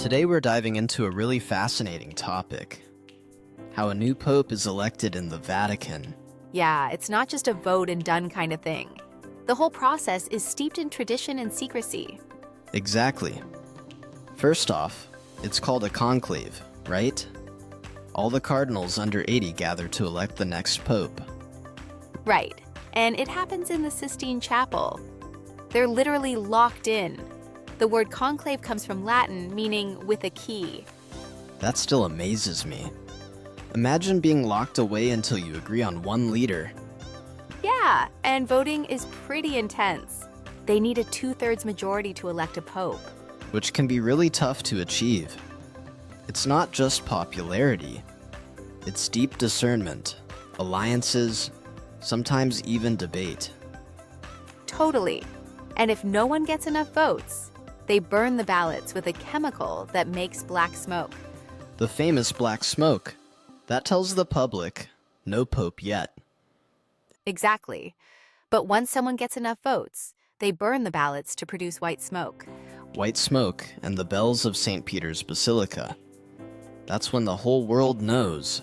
Today we're diving into a really fascinating topic. How a new pope is elected in the Vatican. Yeah, it's not just a vote and done kind of thing. The whole process is steeped in tradition and secrecy. Exactly. First off, it's called a conclave, right? All the cardinals under 80 gather to elect the next pope. Right, and it happens in the Sistine Chapel. They're literally locked in. The word conclave comes from Latin, meaning with a key. That still amazes me. Imagine being locked away until you agree on one leader. Yeah, and voting is pretty intense. They need a 2/3 majority to elect a pope. Which can be really tough to achieve. It's not just popularity. It's deep discernment, alliances, sometimes even debate. Totally. And if no one gets enough votes, they burn the ballots with a chemical that makes black smoke. The famous black smoke. That tells the public, no pope yet. Exactly. But once someone gets enough votes, they burn the ballots to produce white smoke. White smoke and the bells of St. Peter's Basilica. That's when the whole world knows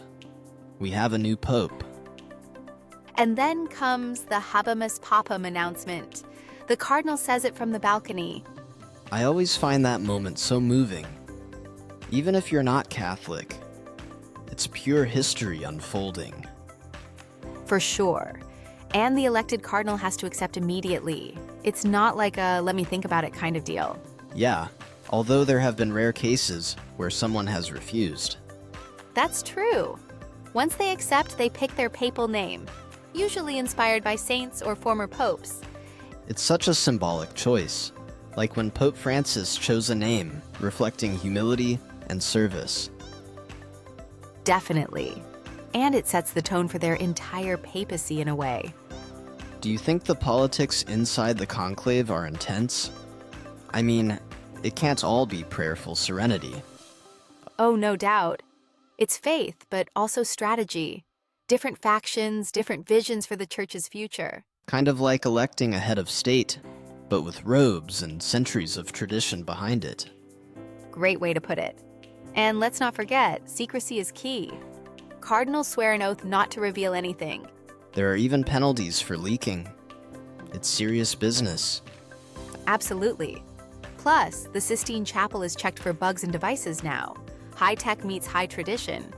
we have a new pope. And then comes the Habemus Papam announcement. The cardinal says it from the balcony. I always find that moment so moving. Even if you're not Catholic, it's pure history unfolding. For sure. And the elected cardinal has to accept immediately. It's not like a let me think about it kind of deal. Yeah, although there have been rare cases where someone has refused. That's true. Once they accept, they pick their papal name, usually inspired by saints or former popes. It's such a symbolic choice, like when Pope Francis chose a name reflecting humility and service. Definitely. And it sets the tone for their entire papacy in a way. Do you think the politics inside the conclave are intense? I mean, it can't all be prayerful serenity. Oh, no doubt. It's faith, but also strategy. Different factions, different visions for the church's future. Kind of like electing a head of state, but with robes and centuries of tradition behind it. Great way to put it. And let's not forget, secrecy is key. Cardinals swear an oath not to reveal anything. There are even penalties for leaking. It's serious business. Absolutely. Plus, the Sistine Chapel is checked for bugs and devices now. High tech meets high tradition.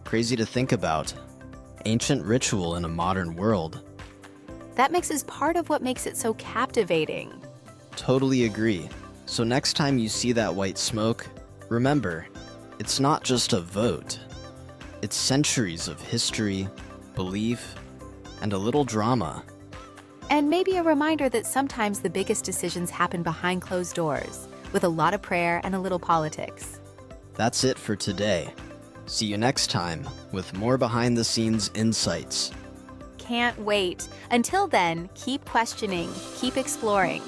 Crazy to think about. Ancient ritual in a modern world. That mix is part of what makes it so captivating. Totally agree. So next time you see that white smoke, remember, it's not just a vote. It's centuries of history, belief, and a little drama. And maybe a reminder that sometimes the biggest decisions happen behind closed doors, with a lot of prayer and a little politics. That's it for today. See you next time with more behind-the-scenes insights. Can't wait. Until then, keep questioning, keep exploring.